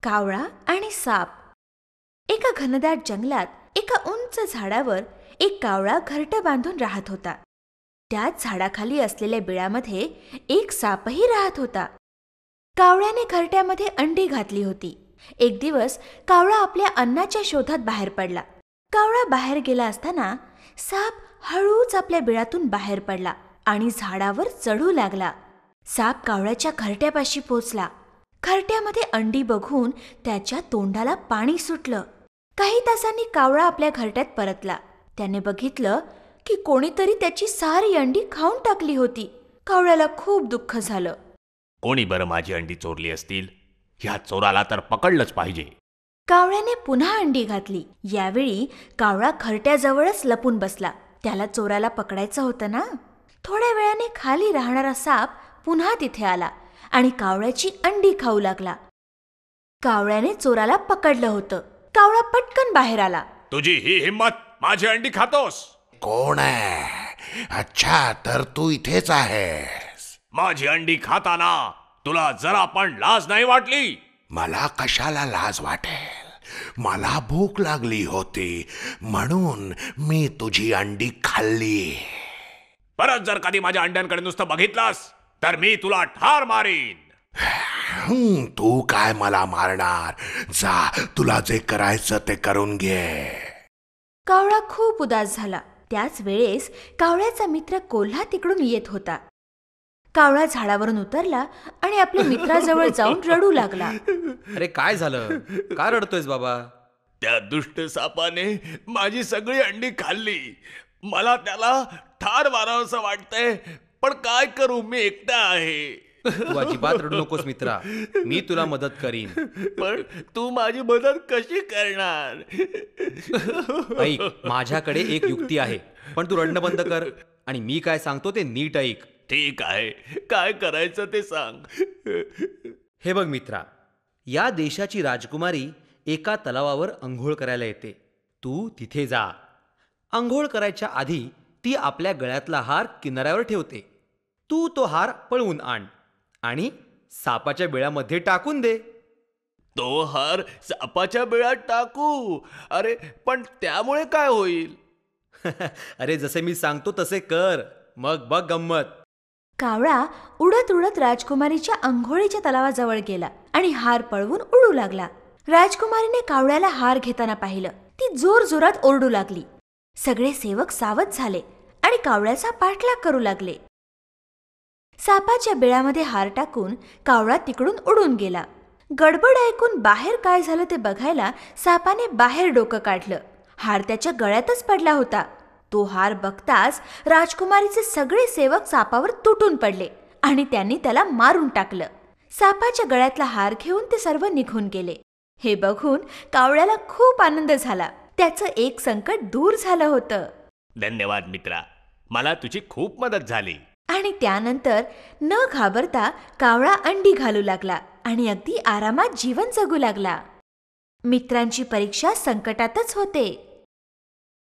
कावळा आणि साप. एका घनदाट जंगलात एका उंच झाडावर एक कावळा घरटं बांधून राहत होता. त्याच झाडाखाली असलेल्या बिळामध्ये एक सापही राहत होता. कावळ्याने घरट्यामध्ये अंडी घातली होती. एक दिवस कावळा आपल्या अन्नाच्या शोधात बाहेर पडला. कावळा बाहेर गेला असताना साप हळूच आपल्या बिळातून बाहेर पडला आणि झाडावर चढू लागला. साप कावळ्याच्या घरट्यापाशी पोचला. घरट्यामध्ये अंडी बघून त्याच्या तोंडाला पाणी सुटलं. काही तासांनी कावळा आपल्या घरट्यात परतला. त्याने बघितलं की कोणीतरी त्याची सारी अंडी खाऊन टाकली होती. कावळ्याला खूप दुःख झालं. कोणी बरं माझी अंडी चोरली असतील? ह्या चोराला तर पकडलंच पाहिजे. कावळ्याने पुन्हा अंडी घातली. यावेळी कावळा घरट्याजवळच लपून बसला. त्याला चोराला पकडायचं होतं ना. थोड्या वेळाने खाली राहणारा साप पुन्हा तिथे आला आणि कावळ्याची अंडी खाऊ लागला. कावळ्याने चोराला पकडलं होतं. कावळा पटकन बाहेर आला. तुझी ही हिम्मत, माझी अंडी खातोस? कोण आहे? अच्छा, तर तू इथेच आहेस. माझी अंडी खाताना तुला जरा पण लाज नाही वाटली? मला कशाला लाज वाटेल? मला भूक लागली होती म्हणून मी तुझी अंडी खाल्ली. परत जर कधी माझ्या अंड्यांकडे नुसतं बघितलास तर मी तुला ठार मारीन. तू काय मला मारणार? जा, तुला जे करायचं ते करून घे. कावळा खूप उदास झाला. त्याच वेळेस कावळ्याचा मित्र कोल्हा तिकडून येत होता. कावळा झाडावरून उतरला आणि आपल्या मित्राजवळ जाऊन रडू लागला. अरे काय झालं? का रडतोयस बाबा? त्या दुष्ट सापाने माझी सगळी अंडी खाल्ली. मला त्याला ठार मारावंसं वाटतंय, पण काय करू, मी एकटा आहे. तू अजिबात रडू नकोस मित्रा, मी तुला मदत करीन. पण तू माझी मदत कशी करणार? ऐक, माझ्याकडे एक युक्ती आहे, पण तू रडणं बंद कर आणि मी काय सांगतो ते नीट ऐक. ठीक आहे, काय करायचं ते सांग. हे बघ मित्रा, या देशाची राजकुमारी एका तलावावर अंघोळ करायला येते. तू तिथे जा. अंघोळ करायच्या आधी ती आपल्या गळ्यातला हार किनाऱ्यावर ठेवते. तू तो हार पळवून आण आणि सापाच्या बिळामध्ये टाकून दे. तो हार सापाच्या बिळात टाकू? अरे पण त्यामुळे काय होईल? अरे जसे मी सांगतो तसे कर, मग बघ गंमत. कावळा उडत उडत राजकुमारीच्या अंघोळीच्या तलावाजवळ गेला आणि हार पळवून उडू लागला. राजकुमारीने कावळ्याला हार घेताना पाहिलं. ती जोर जोरात ओरडू लागली. सगळे सेवक सावध झाले आणि कावळ्याचा पाठलाग करू लागले. सापाच्या बिळामध्ये हार टाकून कावळा तिकडून उडून गेला. गडबड ऐकून बाहेर काय झालं ते बघायला सापाने बाहेर डोकं काढलं. हार त्याच्या गळ्यातच पडला होता. तो हार बघताच राजकुमारीचे सगळे सेवक सापावर तुटून पडले आणि त्यांनी त्याला मारून टाकलं. सापाच्या गळ्यातला हार घेऊन ते सर्व निघून गेले. हे बघून कावळ्याला खूप आनंद झाला. त्याचं एक संकट दूर झालं होतं. धन्यवाद मित्रा, मला तुझी खूप मदत झाली. आणि त्यानंतर न घाबरता कावळा अंडी घालू लागला आणि अगदी आरामात जीवन जगू लागला. मित्रांची परीक्षा संकटातच होते.